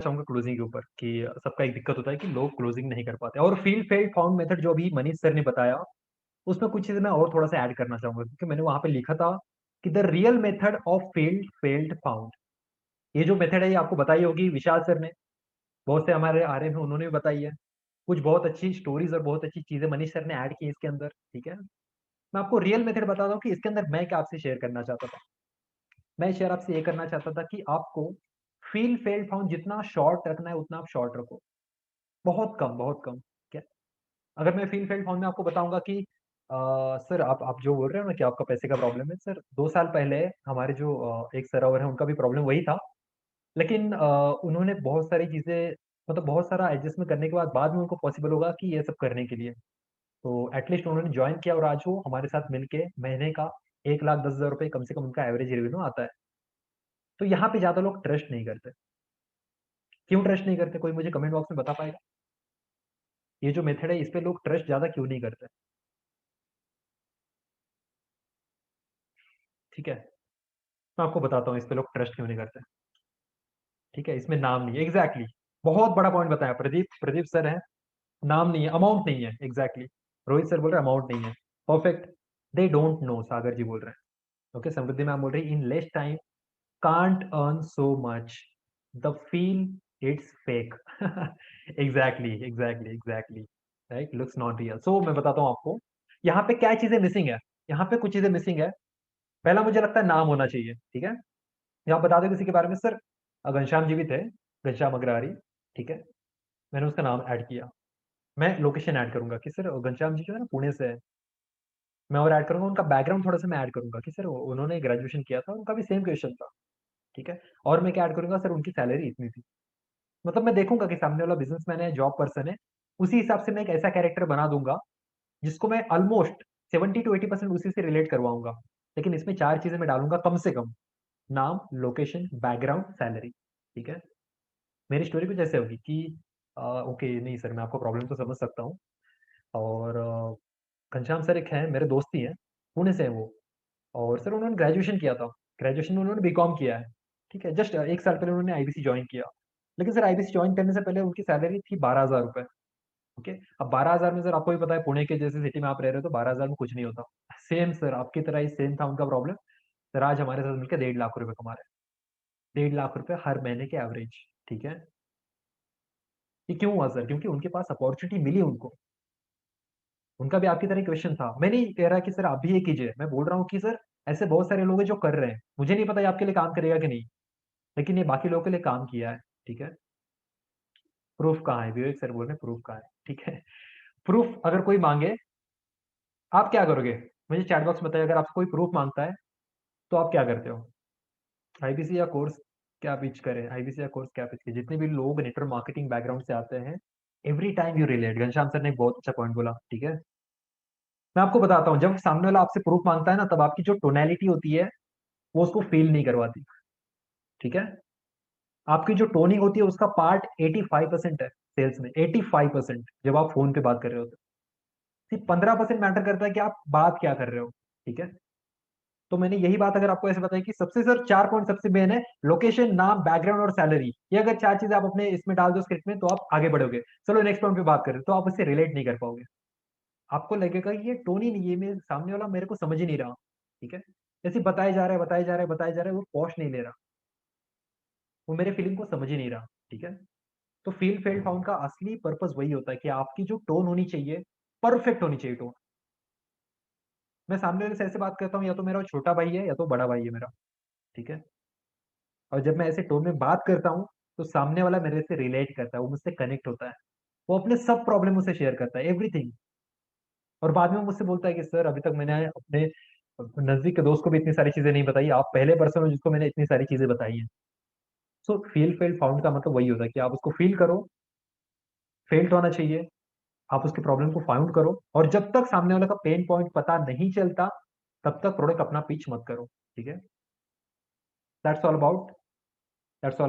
चाहूँगा क्लोजिंग के ऊपर कि सबका एक दिक्कत होता है कि लोग क्लोजिंग नहीं कर पाते और फील फेल्ड फाउंड मेथड जो अभी मनीष सर ने बताया, उसमें कुछ चीज़ें मैं और थोड़ा-सा ऐड करना चाहूँगा क्योंकि मैंने वहाँ पे लिखा था कि the real method of field failed found. ये जो मेथड है ये आपको बताई होगी विशाल सर ने, बहुत से हमारे आर्य हैं उन्होंने भी बताई है। कुछ बहुत अच्छी स्टोरीज़ और बहुत अच्छी चीज़ें मनीष सर ने ऐड की इसके अंदर, ठीक है? मैं आपको रियल मेथड बताता हूँ कि इसके अंदर मैं क्या आपसे शेयर करना चाहता था। मैं शेयर आपसे ये करना चाहता था कि आपको फील फेल्ड फाउंड जितना शॉर्ट रखना है उतना आप शॉर्ट रखो। बहुत कम, क्या अगर मैं फील फेल्ड फाउंड में आपको बताऊँगा कि सर आप जो बोल रहे हो ना कि आपका पैसे का प्रॉब्लम है, सर 2 साल पहले हमारे जो एक सर और हैं उनका भी प्रॉब्लम वही था। लेकिन उन्होंने बहुत सारी चीज़ें मतलब बहुत सारा एडजस्टमेंट करने के बाद में उनको पॉसिबल होगा कि ये सब करने के लिए। तो एट लीस्ट उन्होंने जॉइन किया और आज वो हमारे साथ मिलके महीने का 1,10,000 रुपए कम से कम उनका एवरेज रेवेन्यू आता है। तो यहाँ पे ज़्यादा लोग ट्रस्ट नहीं करते। क्यों ट्रस्ट नहीं करते? कोई मुझे कमेंट बॉक्स में बता पाएगा? ये जो मेथड है इस पे लोग ट्रस्ट ज़्यादा क्यों नहीं करते? ठीक है? मैं आपको बताता हूँ इस पे लोग ट्रस्ट क्यों नहीं करते। ठीक है? इसमें नाम नहीं है एग्ज़ैक्टली बहुत बड़ा पॉइंट बताया प्रदीप प्रदीप सर हैं, नाम नहीं है, अमाउंट नहीं है एग्ज़ैक्टली रोहित सर बोल रहे हैं अमाउंट नहीं है। परफेक्ट दे डोंट नो सागर जी बोल रहे हैं। ओके समृद्धि मैम बोल रही है in less time can't earn so much the feel it's fake exactly right looks not real सो मैं बताता हूँ आपको यहाँ पे क्या चीजें मिसिंग है। यहाँ पे कुछ चीजें मिसिंग है। पहला मुझे लगता है नाम होना चाहिए। ठीक है? यहाँ बता दो किसी के बारे में सर घनश्याम जी भी थे घनश्याम अग्रवारी। ठीक है? मैंने उसका नाम ऐड किया। मैं लोकेशन ऐड करूंगा कि सर घनश्याम जी जो है ना पुणे से है। मैं और ऐड करूंगा उनका बैकग्राउंड थोड़ा सा मैं ऐड करूंगा कि सर उन्होंने ग्रेजुएशन किया था उनका भी सेम क्वेश्चन था। ठीक है? और मैं क्या ऐड करूंगा सर उनकी सैलरी इतनी थी। मतलब मैं देखूंगा कि सामने वाला बिजनेसमैन है जॉब पर्सन है। उसी हिसाब से मैं एक ऐसा कैरेक्टर बना दूंगा जिसको मैं ऑलमोस्ट 70 to 80% उसी से रिलेट करवाऊंगा। लेकिन इसमें 4 चीजें मैं डालूंगा कम से कम। नाम, लोकेशन, बैकग्राउंड, सैलरी। ठीक है? मेरी स्टोरी कुछ ऐसे होगी कि ओके नहीं सर मैं आपको प्रॉब्लम तो समझ सकता हूँ। और घनश्याम सर एक हैं मेरे दोस्त ही हैं, पुणे से हैं वो। और सर उन्होंने ग्रेजुएशन किया था। ग्रेजुएशन में उन्होंने बीकॉम किया है। ठीक है? जस्ट 1 साल पहले उन्होंने आईबीसी जॉइन किया। लेकिन सर आईबीसी जॉइन करने से पहले उनकी सैलरी थी ₹12,000। ओके? अब 12,000 में सर आपको भी पता है पुणे के जैसे सिटी में आप रह रहे हो तो 12,000 में कुछ नहीं होता। सेम सर आपकी तरह ही सेम था उनका प्रॉब्लम। सर आज हमारे साथ मिलकर 1,50,000 रुपए कमा रहे हैं। 1,50,000 रुपए हर महीने के एवरेज। ठीक है? ये क्यों हुआ सर? क्योंकि उनके पास अपॉर्च्युनिटी मिली उनको। उनका भी आपकी तरह क्वेश्चन था। मैं नहीं कह रहा कि सर आप भी ये कीजिए। मैं बोल रहा हूँ कि सर ऐसे बहुत सारे लोग हैं जो कर रहे हैं। मुझे नहीं पता ये आपके लिए काम करेगा कि नहीं, लेकिन ये बाकी लोगों के लिए काम किया है। ठीक है? प्रूफ कहाँ है? विवेक सर बोल रहे हैं प्रूफ कहाँ है? ठीक है? प्रूफ अगर कोई माँगे, आप क्या करोगे? मुझे चैट बॉक्स में बताइए अगर आपसे कोई प्रूफ माँगता है, तो आप क्या करते हो? आईबीसी या कोर्स क्या पिच करें? आईबीसी या कोर्स क्या पिच करें? जितने भी लोग नेटवर्क मार्केटिंग बैकग्राउंड से आते हैं, every time you relate Ghanshyam sir ने एक बहुत अच्छा पॉइंट बोला। ठीक है? मैं आपको बताता हूँ, जब सामने वाला आपसे प्रूफ माँगता है ना, तब आपकी जो टोनैलिटी होती है, वो उसको फ़ील नहीं करवाती। ठीक है? आपकी जो टोनिंग होती है, उसका पार्ट 85% है सेल्स में, 85% जब आप फ़ोन पे बात कर रहे होते हो। सिर्फ 15% मैटर करता है कि आप बात क्या कर रहे हो। ठीक है? तो मैंने यही बात अगर आपको ऐसे बताई कि सबसे सर 4 पॉइंट सबसे मेन है, लोकेशन, नाम, बैकग्राउंड और सैलरी। ये अगर 4 चीज़ें आप अपने इसमें डाल दो स्क्रिप्ट में, तो आप आगे बढ़ोगे। चलो नेक्स्ट पॉइंट पे बात करें, तो आप उससे रिलेट नहीं कर पाओगे। आपको लगेगा ये टोन ही नहीं है, मेरे सामने वाला मेरे को समझ ही नहीं रहा। ठीक है? जैसे बताए जा रहा है, बताए जा रहा है, बताए जा रहा है, वो पॉश नहीं ले रहा। वो मेरे फीलिंग को समझ ही नहीं रहा। ठीक है? तो फील फेल्ड फाउंड का असली पर्पस वही होता है कि आपकी जो टोन होनी चाहिए, परफेक्ट होनी चाहिए टोन। मैं सामने वाले से ऐसे बात करता हूँ, या तो मेरा छोटा भाई है या तो बड़ा भाई है मेरा। ठीक है? और जब मैं ऐसे टोन में बात करता हूँ, तो सामने वाला मेरे से रिलेट करता है, वो मुझसे कनेक्ट होता है। वो अपने सब प्रॉब्लम मुझसे शेयर करता है, एवरीथिंग। और बाद में वो मुझसे बोलता है कि सर अभी तक मैंने अपने नज़दीक के दोस्त को भी इतनी सारी चीज़ें नहीं बताई, आप पहले पर्सन हो जिसको मैंने इतनी सारी चीज़ें बताई हैं। सो फील फेल्ड फाउंड का मतलब वही होता है कि आप उसको फील करो, फेल्ट होना चाहिए, आप उसकी प्रॉब्लम को फाउंड करो और जब तक सामने वाले का पेन पॉइंट पता नहीं चलता, तब तक प्रोडक्ट अपना पिच मत करो। ठीक है? That's all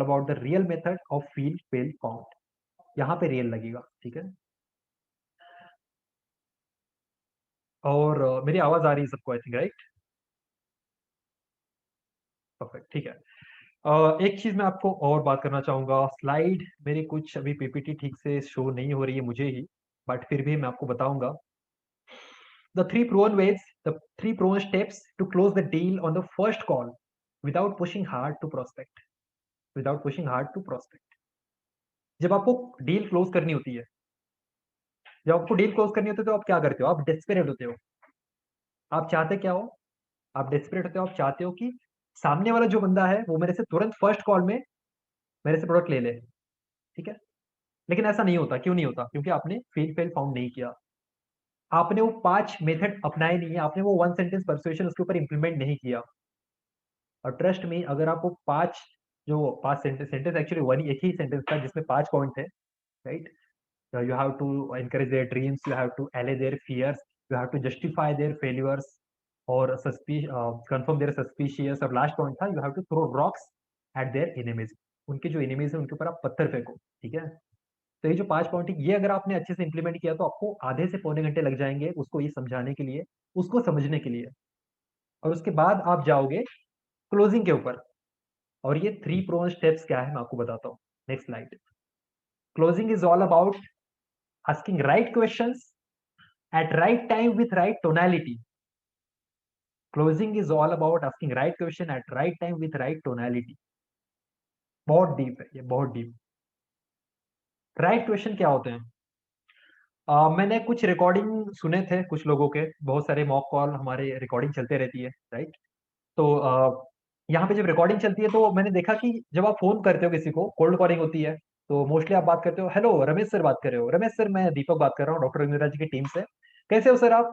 about the real method of feel fail found. यहाँ पे रियल लगेगा। ठीक है? और मेरी आवाज़ आ रही है सबको आई थिंक राइट? परफेक्ट ठीक है। एक चीज मैं आपको और बात करना चाहूंगा। स्लाइड मेरी कुछ अभी पीपीटी ठीक से शो नहीं हो रही है मुझे ही, बट फिर भी मैं आपको बताऊंगा। The three proven ways, the three proven steps to close the deal on the first call without pushing hard to prospect. Without pushing hard to prospect. जब आपको डील क्लोज करनी होती है, जब आपको डील क्लोज करनी होती है तो आप क्या करते हो? आप डेस्परेट होते हो। आप चाहते क्या हो? आप डेस्परेट होते हो, आप चाहते हो कि सामने वाला जो बंदा है वो मेरे से तुरंत फर्स्ट कॉल में मेरे से प्रोडक्ट ले ले। ठीक है। लेकिन ऐसा नहीं होता। क्यों नहीं होता? क्योंकि आपने फेल फेल फाउंड नहीं किया। आपने वो 5 मेथड अपनाए नहीं है, आपने वो वन सेंटेंस परसुएशन उसके ऊपर इंप्लीमेंट नहीं किया। और ट्रस्ट में, अगर आप वो 5 जो 5 सेंटेंस सेंटेंस एक्चुअली वन एक ही सेंटेंस था जिसमें 5 पॉइंट थे, right? You have to encourage their dreams, you have to allay their fears, you have to justify their failures और confirm their suspicious, और लास्ट पॉइंट था you have to throw rocks at their enemies। उनके जो enemies है उनके ऊपर आप पत्थर फेंको। ठीक है। तो ये जो 5 पॉइंट है, ये अगर आपने अच्छे से इंप्लीमेंट किया तो आपको आधे से पौने घंटे लग जाएंगे उसको ये समझाने के लिए, उसको समझने के लिए। और उसके बाद आप जाओगे क्लोजिंग के ऊपर। और ये 3 प्रोवन स्टेप्स क्या है मैं आपको बताता हूँ। Next slide. Closing is all about asking right questions at right time with right tonality। Closing is all about asking right question at right time with right tonality। बहुत डीप है ये, बहुत डीप। राइट क्वेश्चन क्या होते हैं? मैंने कुछ recording सुने थे कुछ लोगों के, बहुत सारे मॉक कॉल हमारे रिकॉर्डिंग चलते रहती है, राइट? तो यहाँ पे जब रिकॉर्डिंग चलती है तो मैंने देखा कि जब आप फोन करते हो किसी को, कोल्ड कॉलिंग होती है, तो मोस्टली आप बात करते हो, हेलो रमेश सर बात कर रहे हो? रमेश सर मैं दीपक बात कर रहा हूँ डॉक्टर रविंद्र जी की टीम से। कैसे हो सर आप?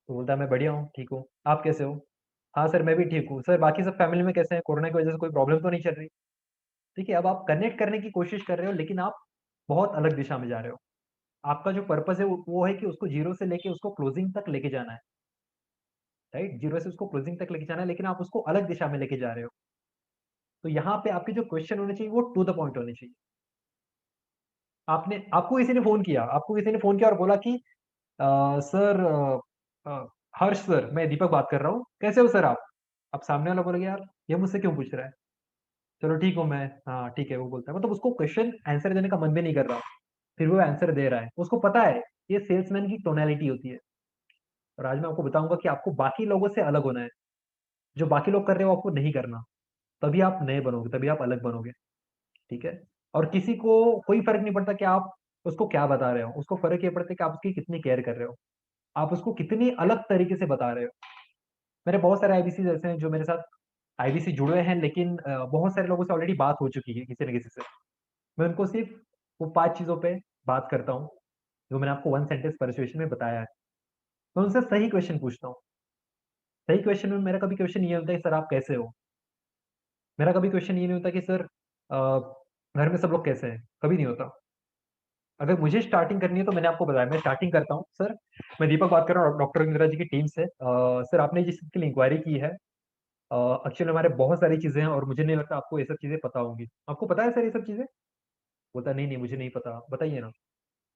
तो बोलता है मैं बढ़िया हूँ, ठीक हूँ। आप कैसे हो? हाँ सर मैं भी ठीक हूँ सर। बाकी सब फैमिली में कैसे हैं? कोरोना की वजह से कोई प्रॉब्लम तो नहीं चल रही? ठीक है। अब आप कनेक्ट करने की कोशिश कर रहे हो लेकिन आप बहुत अलग दिशा में जा रहे हो। आपका जो पर्पस है वो है कि उसको जीरो से लेके उसको क्लोजिंग तक लेके जाना है, राइट? जीरो से उसको क्लोजिंग तक लेके जाना है, लेकिन आप उसको अलग दिशा में लेके जा रहे हो। तो यहाँ पे आपके जो क्वेश्चन होने चाहिए वो टू द पॉइंट होने चाहिए। आपको किसी ने फोन किया, आपको किसी ने फोन किया और बोला कि सर, हर्ष सर मैं दीपक बात कर रहा हूँ, कैसे हो सर आप? अब सामने वाला बोलेगा यार ये मुझसे क्यों पूछ रहा है? चलो ठीक हूँ मैं, हाँ ठीक है, वो बोलता है। मतलब उसको क्वेश्चन आंसर देने का मन भी नहीं कर रहा, फिर वो आंसर दे रहा है। उसको पता है ये सेल्समैन की टोनैलिटी होती है। और आज मैं आपको बताऊंगा कि आपको बाकी लोगों से अलग होना है। जो बाकी लोग कर रहे हो आपको नहीं करना। तभी आप नए बनोगे, तभी आप अलग बनोगे। ठीक है। और किसी को कोई फर्क नहीं पड़ता कि आप उसको क्या बता रहे हो, उसको फर्क ये पड़ता है कि आप उसकी कितनी केयर कर रहे हो, आप उसको कितनी अलग तरीके से बता रहे हो। मेरे बहुत सारे आईबीसी ऐसे हैं जो मेरे साथ आईबीसी जुड़े हैं, लेकिन बहुत सारे लोगों से ऑलरेडी बात हो चुकी है किसी न किसी से। मैं उनको सिर्फ वो 5 चीज़ों पे बात करता हूँ, जो मैंने आपको वन सेंटेंस परसुएशन में बताया है। मैं उनसे सही क्वेश्चन पूछता हूँ। सही क्वेश्चन में मेरा कभी क्वेश्चन ये होता है सर आप कैसे हो? मेरा कभी क्वेश्चन ये नहीं होता कि सर घर में सब लोग कैसे हैं? कभी नहीं होता। अगर मुझे स्टार्टिंग करनी है तो मैंने आपको बताया मैं स्टार्टिंग करता हूँ, सर मैं दीपक बात कर रहा हूँ डॉक्टर इंदिरा जी की टीम से। सर आपने जिस चीज़ के लिए इंक्वायरी की है, एक्चुअली हमारे बहुत सारी चीज़ें हैं और मुझे नहीं लगता आपको ये सब चीज़ें पता होंगी। आपको पता है सर ये सब चीज़ें? बोलता नहीं नहीं मुझे नहीं पता, बताइए ना।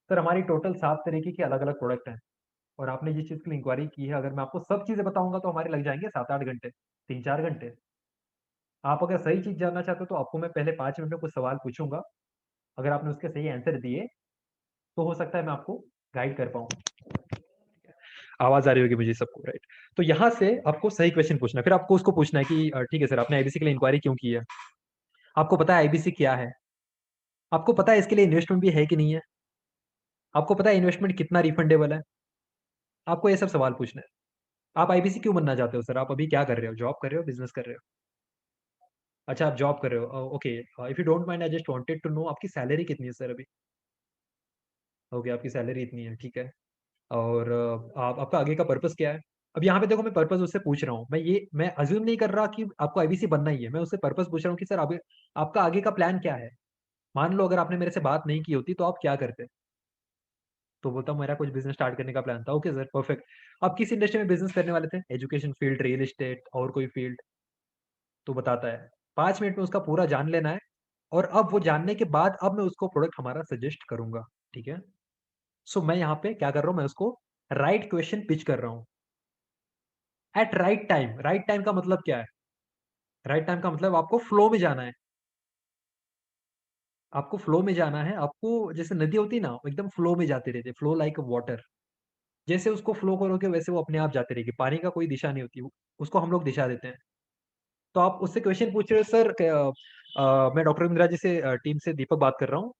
सर हमारी टोटल 7 तरीके के अलग अलग प्रोडक्ट हैं, और आपने जिस चीज़ के लिए इंक्वायरी की है, अगर मैं आपको सब चीज़ें बताऊंगा तो हमारे लग जाएंगे 7-8 घंटे, 3-4 घंटे। आप अगर सही चीज़ जानना चाहते हो तो आपको मैं पहले 5 मिनट में कुछ सवाल पूछूंगा। अगर आपने उसके सही आंसर दिए तो हो सकता है मैं आपको गाइड कर पाऊँ। आवाज आ रही होगी मुझे सबको, राइट? तो यहाँ से आपको सही क्वेश्चन पूछना है, फिर आपको उसको पूछना है कि ठीक है सर आपने आईबीसी के लिए इंक्वायरी क्यों की है? आपको पता है आईबीसी क्या है? आपको पता है इसके लिए इन्वेस्टमेंट भी है कि नहीं है? आपको पता है इन्वेस्टमेंट कितना रिफंडेबल है? आपको ये सब सवाल पूछना है। आप आईबीसी क्यों बनना चाहते हो सर? आप अभी क्या कर रहे हो? जॉब कर रहे हो, बिजनेस कर रहे हो? अच्छा आप जॉब कर रहे हो, okay. If you don't mind I just wanted to know आपकी सैलरी कितनी है सर अभी? ओके आपकी सैलरी इतनी है, ठीक है। और आपका आगे का पर्पस क्या है? अब यहाँ पे देखो मैं पर्पस उससे पूछ रहा हूँ, मैं अज्यूम नहीं कर रहा कि आपको आईबीसी बनना ही है। मैं उससे पर्पस पूछ रहा हूँ कि सर आगे आपका आगे का प्लान क्या है? मान लो अगर आपने मेरे से बात नहीं की होती तो आप क्या करते? तो बोलता हूँ मेरा कुछ बिजनेस स्टार्ट करने का प्लान था। Okay sir perfect. आप किस इंडस्ट्री में बिजनेस करने वाले थे? एजुकेशन फील्ड, रियल एस्टेट, और कोई फील्ड? तो बताता है। 5 मिनट में उसका पूरा जान लेना है। और अब वो जानने के बाद अब मैं उसको प्रोडक्ट हमारा सजेस्ट करूंगा। ठीक है। सो मैं यहाँ पे क्या कर रहा हूँ, मैं उसको राइट क्वेश्चन पिच कर रहा हूँ at right time. Right time का मतलब क्या है? राइट टाइम का मतलब आपको फ्लो में जाना है। आपको फ्लो में जाना है, आपको जैसे नदी होती है ना, वो एकदम फ्लो में जाती रहती है, फ्लो लाइक वाटर। जैसे उसको फ्लो करोगे वैसे वो अपने आप जाती रहेगी। पानी का कोई दिशा नहीं होती, उसको हम लोग दिशा देते हैं। तो आप उससे क्वेश्चन पूछ रहे हो सर, मैं डॉक्टर इंदिरा जी से टीम से दीपक बात कर रहा हूँ।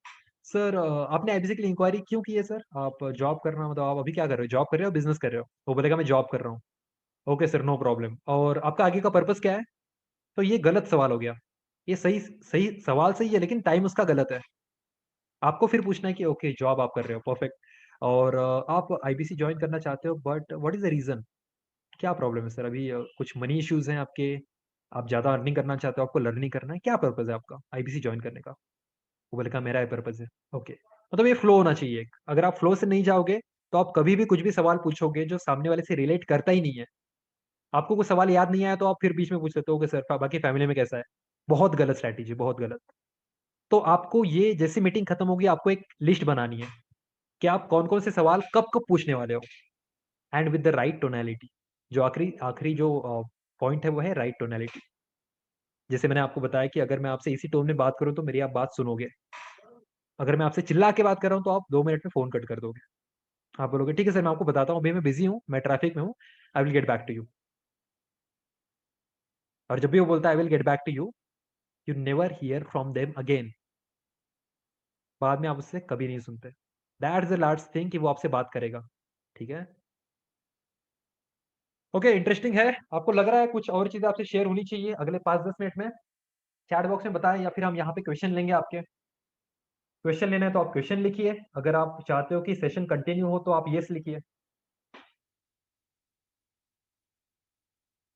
सर आपने आईबीसी के लिए इंक्वायरी क्यों की है सर? आप जॉब करना, मतलब आप अभी क्या कर रहे हो, जॉब कर रहे हो बिजनेस कर रहे हो? वो बोलेगा मैं जॉब कर रहा हूँ। Okay sir, no problem. और आपका आगे का पर्पस क्या है? तो ये गलत सवाल हो गया। ये सही सही सवाल सही है, लेकिन टाइम उसका गलत है। आपको फिर पूछना है कि ओके जॉब आप कर रहे हो, परफेक्ट। और आप आईबीसी ज्वाइन करना चाहते हो, but what is the reason? क्या प्रॉब्लम है सर? अभी कुछ मनी इश्यूज हैं आपके? आप ज्यादा अर्निंग करना चाहते हो, आपको लर्निंग करना है, क्या पर्पज है आपका आईबीसी ज्वाइन करने का? वो बोले का मेरा ये पर्पज है। ओके, मतलब ये फ्लो होना चाहिए। अगर आप फ्लो से नहीं जाओगे तो आप कभी भी कुछ भी सवाल पूछोगे जो सामने वाले से रिलेट करता ही नहीं है। आपको कुछ सवाल याद नहीं आया तो आप फिर बीच में पूछ लेते हो कि सर बाकी फैमिली में कैसा है। बहुत गलत स्ट्रैटेजी, बहुत गलत। तो आपको ये जैसी मीटिंग खत्म होगी, आपको एक लिस्ट बनानी है कि आप कौन कौन से सवाल कब कब पूछने वाले हो, and with the right tonality. जो आखिरी आखिरी जो पॉइंट है वो है राइट टोनैलिटी। जैसे मैंने आपको बताया कि अगर मैं आपसे इसी टोन में बात करूं तो मेरी आप बात सुनोगे। अगर मैं आपसे चिल्ला के बात कर रहा हूं तो आप 2 मिनट में फोन कट कर दोगे। आप बोलोगे ठीक है सर, मैं आपको बताता हूँ, अभी मैं बिजी हूँ, मैं ट्रैफिक में हूँ, I will get back to you. और जब भी वो बोलता है I will get back to you, you never hear from them again. बाद में आप उससे कभी नहीं सुनते। That is the last thing कि वो आपसे बात करेगा। ठीक है? ओके, इंटरेस्टिंग है। आपको लग रहा है कुछ और चीजें आपसे शेयर होनी चाहिए अगले 5-10 मिनट में? चैट बॉक्स में बताएं, या फिर हम यहाँ पे क्वेश्चन लेंगे आपके। क्वेश्चन लेना है तो आप क्वेश्चन लिखिए, अगर आप चाहते हो कि सेशन कंटिन्यू हो तो आप यस लिखिए।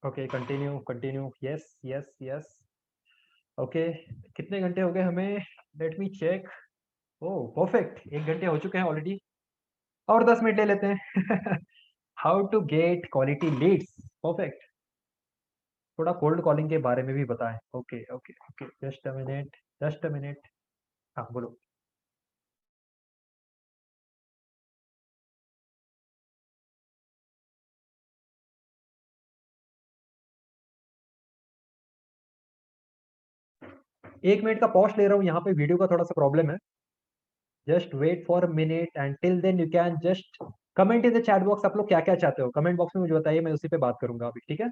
Okay, continue continue, yes yes yes. Okay, कितने घंटे हो गए हमें? Let me check. Oh perfect, 1 घंटे हो चुके हैं ऑलरेडी। और 10 मिनट ले लेते हैं। How to get quality leads, perfect. थोड़ा कोल्ड कॉलिंग के बारे में भी बताएं। Okay okay okay, just a minute, just a minute. हाँ बोलो। एक मिनट का पॉज ले रहा हूँ, यहाँ पे वीडियो का थोड़ा सा प्रॉब्लम है। Just wait for minute, and till then you can just comment in the chat box. आप लोग क्या क्या चाहते हो कमेंट बॉक्स में मुझे बताइए, मैं उसी पे बात करूंगा अभी। ठीक है?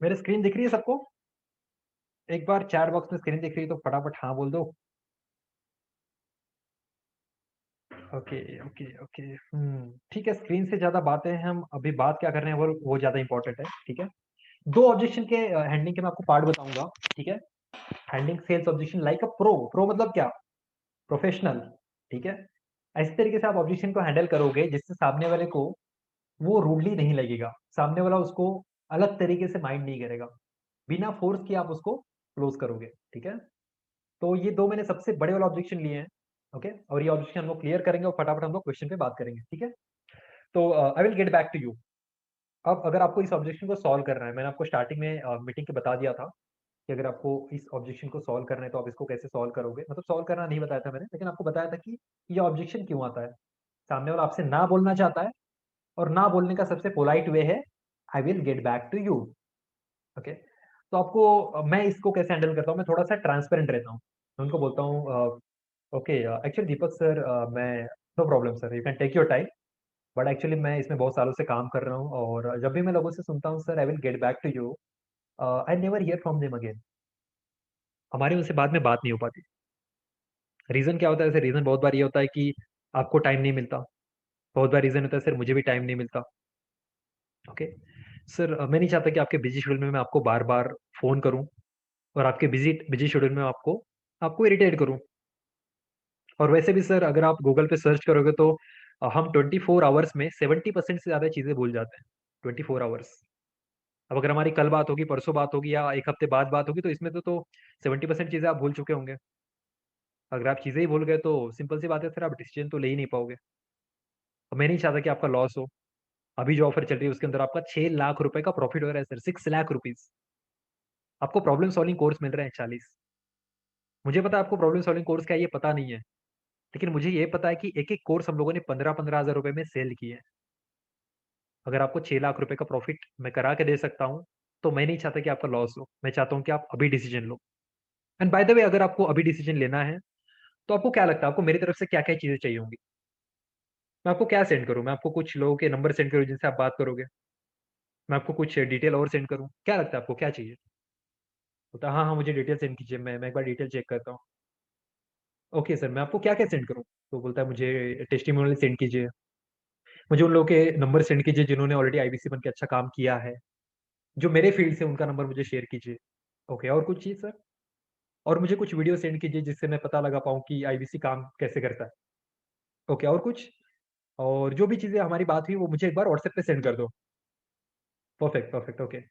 मेरी स्क्रीन दिख रही है सबको? एक बार चैट बॉक्स में स्क्रीन दिख रही है तो फटाफट हाँ बोल दो। ओके ओके ओके, ठीक है। स्क्रीन से ज्यादा बातें हम अभी बात क्या कर रहे हैं वो ज्यादा इंपॉर्टेंट है। ठीक है? दो ऑब्जेक्शन के हैंडलिंग के मैं आपको पार्ट बताऊंगा। ठीक है? Handling sales objection like a pro. Pro मतलब क्या? प्रोफेशनल। ठीक है? इस तरीके से आप ऑब्जेक्शन को हैंडल करोगे जिससे सामने वाले को वो रूडली नहीं लगेगा, सामने वाला उसको अलग तरीके से माइंड नहीं करेगा। बिना फोर्स किए आप उसको क्लोज करोगे। ठीक है? तो ये दो मैंने सबसे बड़े वाला ऑब्जेक्शन लिए हैं। ओके, और ये ऑब्जेक्शन हम लोग क्लियर करेंगे और फटाफट हम लोग क्वेश्चन पे बात करेंगे। ठीक है? तो I will get back to you. अब अगर आपको इस ऑब्जेक्शन को सॉल्व करना है, मैंने आपको स्टार्टिंग में मीटिंग के बता दिया था कि अगर आपको इस ऑब्जेक्शन को सॉल्व करना है तो आप इसको कैसे सॉल्व करोगे। मतलब सॉल्व करना नहीं बताया था मैंने, लेकिन आपको बताया था कि ये ऑब्जेक्शन क्यों आता है। सामने वाला आपसे ना बोलना चाहता है, और ना बोलने का सबसे पोलाइट वे है I will get back to you. Okay? तो आपको मैं इसको कैसे हैंडल करता हूँ, मैं थोड़ा-सा ट्रांसपेरेंट रहता हूँ। मैं उनको बोलता हूँ ओके एक्चुअली दीपक सर मैं no problem sir, you can take your time, but actually मैं इसमें बहुत सालों से काम कर रहा हूँ और जब भी मैं लोगों से सुनता हूँ sir I will get back to you, I never hear from them again. हमारी उनसे बाद में बात नहीं हो पाती। रीज़न क्या होता है? जैसे रीज़न बहुत बार ये होता है कि आपको टाइम नहीं मिलता। बहुत बार रीज़न होता है सर मुझे भी टाइम नहीं मिलता। ओके। सर मैं नहीं चाहता कि आपके बिज़ी शेड्यूल में मैं आपको बार-बार फ़ोन करूँ और आपके बिज़ी बिज़ी शेड्यूल में आपको आपको इरिटेट करूँ। और वैसे भी सर अगर आप गूगल पे सर्च करोगे तो हम 24 आवर्स में 70% से ज़्यादा चीज़ें भूल जाते हैं। 24 आवर्स। अब अगर हमारी कल बात होगी, परसों बात होगी या 1 हफ्ते बाद बात होगी तो इसमें तो 70% चीज़ें आप भूल चुके होंगे। अगर आप चीज़ें ही भूल गए तो सिंपल सी बात है फिर आप डिसीज़न तो ले ही नहीं पाओगे। और मैं नहीं चाहता कि आपका लॉस हो। अभी जो ऑफ़र चल रही है उसके अंदर आपका 6 लाख रुपए का प्रॉफ़िट हो रहा है सर, 6 लाख रुपीज़। आपको प्रॉब्लम सॉल्विंग कोर्स मिल रहे हैं 40। मुझे पता है आपको प्रॉब्लम सॉल्विंग कोर्स क्या है ये पता नहीं है। लेकिन मुझे ये पता है कि एक-एक कोर्स हम लोगों ने 15-15 हज़ार रुपए में सेल किए हैं। अगर आपको 6 लाख रुपए का प्रॉफ़िट मैं करा के दे सकता हूँ, तो मैं नहीं चाहता कि आपका लॉस हो। मैं चाहता हूँ कि आप अभी decision low. And by the way अगर आपको अभी डिसीज़न लेना है, तो आपको क्या लगता है आपको मेरी तरफ से क्या-क्या चीज़ें चाहिए होंगी? मैं आपको क्या सेंड करूँ? मैं आपको कुछ लोगों के नंबर सेंड करूँ जिनसे आप बात करोगे? मैं आपको कुछ डिटेल और सेंड करूँ? क्या लगता है आपको क्या चाहिए? बोलता है, "हाँ, हाँ, मुझे डिटेल सेंड कीजिए, मैं एक बार डिटेल चेक करता हूँ।" ओके सर, मैं आपको क्या-क्या सेंड करूँ? तो बोलता है, "मुझे टेस्टिमोनियल सेंड कीजिए, मुझे उन लोगों के नंबर सेंड कीजिए जिन्होंने ऑलरेडी आईबीसी बन के अच्छा काम किया है, जो मेरे फील्ड से उनका नंबर मुझे शेयर कीजिए।" ओके, और कुछ चाहिए सर? "और मुझे कुछ वीडियो सेंड कीजिए जिससे मैं पता लगा पाऊँ कि आईबीसी काम कैसे करता है।" ओके, और कुछ? "और जो भी चीज़ें हमारी बात हुई वो मुझे एक बार व्हाट्सएप पे सेंड कर दो।" Perfect, perfect, okay.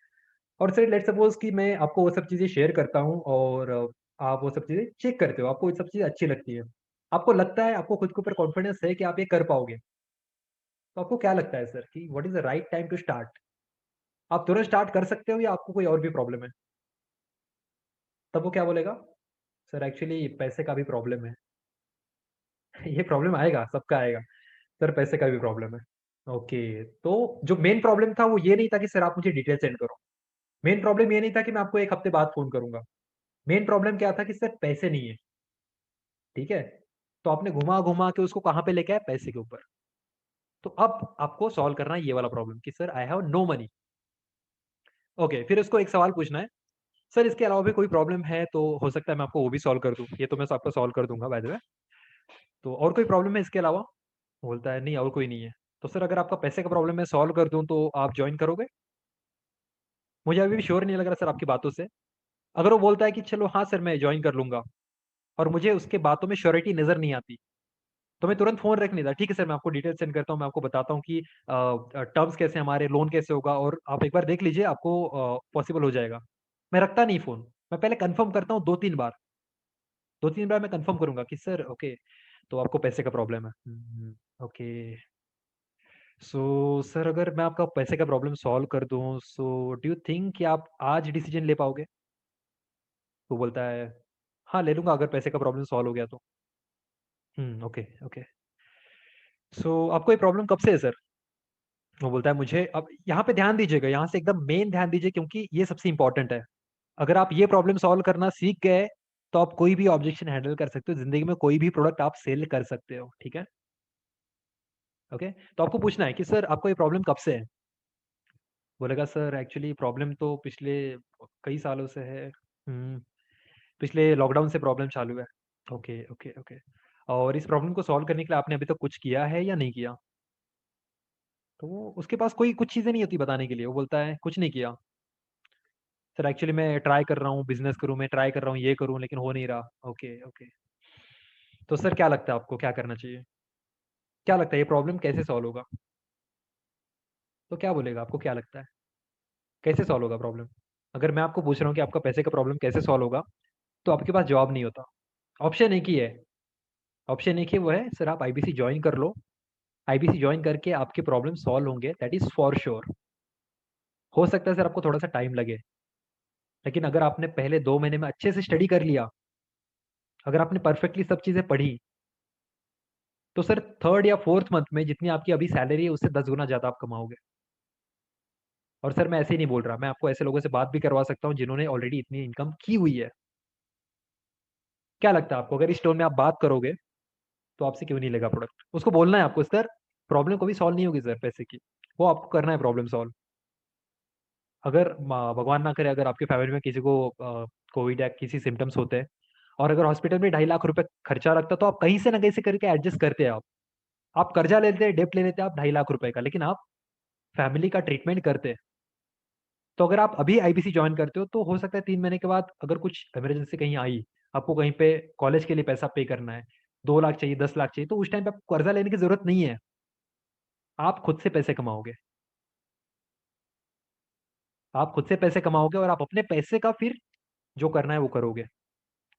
और सर लेट्स सपोज़ कि मैं आपको वो सब चीज़ें शेयर करता हूँ और आप वो सब चीज़ें चेक करते हो, आपको ये सब चीज़ें अच्छी लगती है। आपको लगता है, आपको खुद के ऊपर कॉन्फिडेंस है कि आप ये कर पाओगे। तो आपको क्या लगता है सर कि what is the right time to start? आप तुरंत स्टार्ट कर सकते हो या आपको कोई और भी प्रॉब्लम है? तब वो क्या बोलेगा? सर एक्चुअली पैसे का भी प्रॉब्लम है। ये प्रॉब्लम आएगा, सबका आएगा। सर पैसे का भी प्रॉब्लम है। ओके, तो जो मेन प्रॉब्लम था वो ये नहीं था कि सर आप मुझे डिटेल सेंड करो। मेन प्रॉब्लम ये नहीं था कि मैं आपको 1 हफ्ते बाद फ़ोन करूँगा। मेन प्रॉब्लम क्या था कि सर पैसे नहीं है। ठीक है? तो आपने घुमा-घुमा के उसको कहाँ पे लेके आए? पैसे के ऊपर। तो अब आपको सॉल्व करना है ये वाला प्रॉब्लम कि sir I have no money. Okay, फिर उसको एक सवाल पूछना है, सर इसके अलावा भी कोई प्रॉब्लम है तो हो सकता है मैं आपको वो भी सॉल्व कर दूँ। ये तो मैं आपका सॉल्व कर दूँगा बाय द वे। तो और कोई प्रॉब्लम है इसके अलावा? बोलता है नहीं और कोई नहीं है। तो सर अगर आपका पैसे का प्रॉब्लम मैं सॉल्व कर दूँ तो आप जॉइन करोगे? मुझे अभी भी श्योर नहीं लग रहा सर आपकी बातों से। अगर वो बोलता है कि चलो हाँ सर मैं जॉइन कर लूँगा और मुझे उसके बातों में श्योरिटी नज़र नहीं आती। तो मैं तुरंत फ़ोन रख नहीं था, ठीक है सर मैं आपको डिटेल सेंड करता हूँ, मैं आपको बताता हूँ कि टर्म्स कैसे हैं हमारे, लोन कैसे होगा और आप एक बार देख लीजिए आपको पॉसिबल हो जाएगा। मैं रखता नहीं फ़ोन, मैं पहले कन्फर्म करता हूँ 2-3 बार, 2-3 बार मैं कन्फर्म करूँगा कि सर ओके, तो आपको पैसे का प्रॉब्लम है। ओके। सो सर अगर मैं आपका पैसे का प्रॉब्लम सॉल्व कर दूँ, सो डू यू थिंक कि आप आज डिसीज़न ले पाओगे? वो बोलता है, हाँ, ले लूँगा अगर पैसे का प्रॉब्लम सॉल्व हो गया तो। Okay, okay. सो आपको ये प्रॉब्लम कब से है सर? वो बोलता है मुझे अब यहाँ पे ध्यान दीजिएगा, यहाँ से एकदम मेन ध्यान दीजिए क्योंकि ये सबसे इम्पोर्टेंट है। अगर आप ये प्रॉब्लम सॉल्व करना सीख गए, तो आप कोई भी ऑब्जेक्शन हैंडल कर सकते हो, ज़िंदगी में कोई भी प्रोडक्ट आप सेल कर सकते हो, ठीक है? ओके? तो आपको पूछना है कि सर आपको ये प्रॉब्लम कब से है? बोलेगा सर एक्चुअली प्रॉब्लम तो पिछले कई सालों से है। पिछले लॉकडाउन से प्रॉब्लम चालू है। Okay, okay, okay. और इस प्रॉब्लम को सॉल्व करने के लिए आपने अभी तक कुछ किया है या नहीं किया? तो उसके पास कोई कुछ चीज़ें नहीं होती बताने के लिए, वो बोलता है कुछ नहीं किया। सर एक्चुअली मैं ट्राई कर रहा हूँ, बिज़नेस करूँ, मैं ट्राई कर रहा हूँ, ये करूँ लेकिन हो नहीं रहा। Okay, okay. तो सर क्या लगता है आपको क्या करना चाहिए? क्या लगता है ये प्रॉब्लम कैसे सॉल्व होगा? तो क्या बोलेगा आपको क्या लगता है? कैसे सॉल्व होगा प्रॉब्लम? अगर मैं आपको पूछ रहा हूँ कि आपका पैसे का प्रॉब्लम कैसे सॉल्व होगा, तो आपके पास जवाब नहीं होता। ऑप्शन एक ही है, ऑप्शन एक ही वो है सर आप आईबीसी जॉइन कर लो, आईबीसी जॉइन करके आपके प्रॉब्लम सॉल्व होंगे दैट इज़ फॉर श्योर। हो सकता है सर आपको थोड़ा-सा टाइम लगे, लेकिन अगर आपने पहले 2 महीने में अच्छे से स्टडी कर लिया, अगर आपने परफेक्टली सब चीज़ें पढ़ी तो सर 3rd या 4th मंथ में जितनी आपकी अभी सैलरी है उससे 10 गुना ज़्यादा आप कमाओगे। और सर मैं ऐसे ही नहीं बोल रहा, मैं आपको ऐसे लोगों से बात भी करवा सकता हूँ जिन्होंने ऑलरेडी इतनी इनकम की हुई है। क्या लगता है आपको, अगर इस टोन में आप बात करोगे तो आपसे क्यों नहीं लेगा प्रोडक्ट? उसको बोलना है आपको, सर प्रॉब्लम कभी सॉल्व नहीं होगी सर पैसे की, वो आपको करना है प्रॉब्लम सॉल्व। अगर भगवान ना करे, अगर आपके फैमिली में किसी को कोविड या किसी सिम्टम्स होते हैं और अगर हॉस्पिटल में 2.5 लाख रुपए खर्चा लगता, तो आप कहीं से ना कहीं से करके एडजस्ट करते हैं। आप कर्जा लेते हैं, डेप्ट ले लेते हैं आप 2.5 लाख रुपए का, लेकिन आप फैमिली का ट्रीटमेंट करते हैं। तो अगर आप अभी आईबीसी ज्वाइन करते हो तो हो सकता है 3 महीने के बाद अगर कुछ इमरजेंसी कहीं आई, आपको कहीं पे कॉलेज के लिए पैसा पे करना है, 2 लाख चाहिए, 10 लाख चाहिए, तो उस टाइम पे आपको कर्जा लेने की जरूरत नहीं है, आप खुद से पैसे कमाओगे। आप खुद से पैसे कमाओगे और आप अपने पैसे का फिर जो करना है वो करोगे,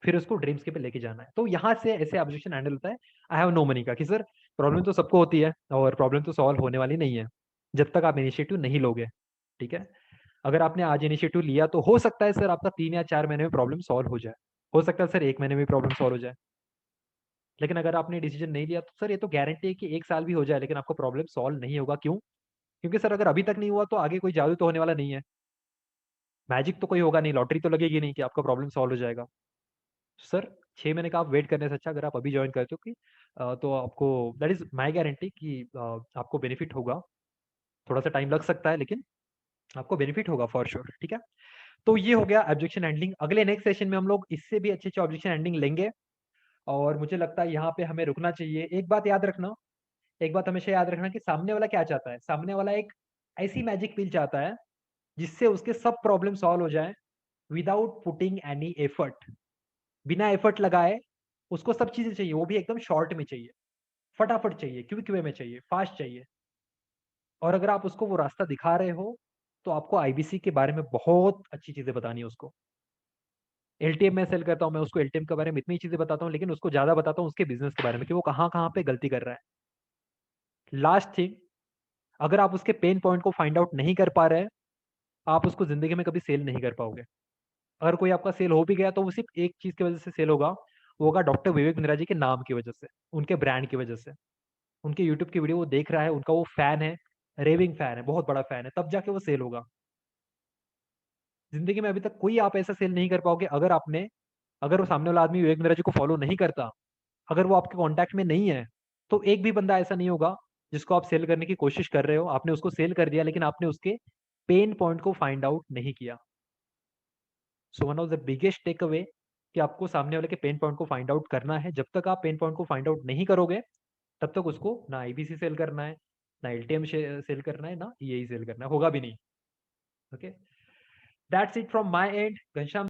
फिर उसको ड्रीम्स के पे लेके जाना है। तो यहाँ से ऐसे ऑब्जेक्शन हैंडल होता है आई हैव नो मनी का, कि सर प्रॉब्लम तो सबको होती है और प्रॉब्लम तो सॉल्व होने वाली नहीं है जब तक आप इनिशिएटिव नहीं लोगे। ठीक है, अगर आपने आज इनिशिएटिव लिया तो हो सकता है सर आपका 3 या 4 महीने में प्रॉब्लम सॉल्व हो जाए, हो सकता है सर 1 महीने में प्रॉब्लम सॉल्व हो जाए। लेकिन अगर आपने डिसीजन नहीं लिया तो सर ये तो गारंटी है कि 1 साल भी हो जाए लेकिन आपको प्रॉब्लम सॉल्व नहीं होगा। क्यों? क्योंकि सर अगर अभी तक नहीं हुआ तो आगे कोई जादू तो होने वाला नहीं है, मैजिक तो कोई होगा नहीं, लॉटरी तो लगेगी नहीं कि आपका प्रॉब्लम सॉल्व हो जाएगा। सर 6 महीने का आप वेट करने से अच्छा अगर आप अभी ज्वाइन करते हो कि तो आपको, दैट इज माय गारंटी कि आपको बेनिफिट होगा। थोड़ा सा टाइम लग सकता है लेकिन आपको बेनिफिट होगा फॉर श्योर। ठीक है, तो ये हो गया ऑब्जेक्शन हैंडलिंग। अगले नेक्स्ट सेशन में हम लोग इससे भी अच्छे अच्छे ऑब्जेक्शन हैंडलिंग लेंगे और मुझे लगता है यहाँ पे हमें रुकना चाहिए। एक बात याद रखना, एक बात हमेशा याद रखना कि सामने वाला क्या चाहता है। सामने वाला एक ऐसी मैजिक पिल चाहता है जिससे उसके सब प्रॉब्लम सॉल्व हो जाए विदाउट पुटिंग एनी एफर्ट, बिना एफर्ट लगाए। उसको सब चीजें चाहिए, वो भी एकदम शॉर्ट में चाहिए, फटाफट चाहिए, क्विक वे में चाहिए, फास्ट चाहिए। और अगर आप उसको वो रास्ता दिखा रहे हो तो आपको आईबीसी के बारे में बहुत अच्छी चीजें बतानी है उसको। एलटीएम में सेल करता हूँ, मैं उसको एलटीएम के बारे में इतनी चीजें बताता हूँ, लेकिन उसको ज्यादा बताता हूँ उसके बिजनेस के बारे में कि वो कहाँ कहाँ पे गलती कर रहा है। लास्ट थिंग, अगर आप उसके पेन पॉइंट को फाइंड आउट नहीं कर पा रहे हैं, आप उसको जिंदगी में कभी सेल नहीं कर पाओगे। अगर कोई आपका सेल हो भी गया तो वो सिर्फ एक चीज की वजह से सेल होगा, वो होगा डॉक्टर विवेक बिंद्रा जी के नाम की वजह से, उनके ब्रांड की वजह से। उनके यूट्यूब की वीडियो वो देख रहा है, उनका वो फैन है, रेविंग फैन है, बहुत बड़ा फैन है, तब जाके वो सेल होगा। जिंदगी में अभी तक कोई आप ऐसा सेल नहीं कर पाओगे अगर आपने, अगर वो सामने वाला आदमी विवेक बिंद्रा जी को फॉलो नहीं करता, अगर वो आपके कांटेक्ट में नहीं है, तो एक भी बंदा ऐसा नहीं होगा जिसको आप सेल करने की कोशिश कर रहे हो, आपने उसको सेल कर दिया लेकिन आपने उसके पेन पॉइंट को फाइंड आउट नहीं किया। So one of the biggest takeaway कि आपको सामने वाले के पेन पॉइंट को फाइंड आउट करना है। जब तक आप पेन पॉइंट को फाइंड आउट नहीं करोगे तब तक उसको ना आईबीसी सेल करना है, ना एलटीएम सेल करना है, ना ईए सेल करना है, होगा भी नहीं। Okay, that's it from my and. Ghanshyam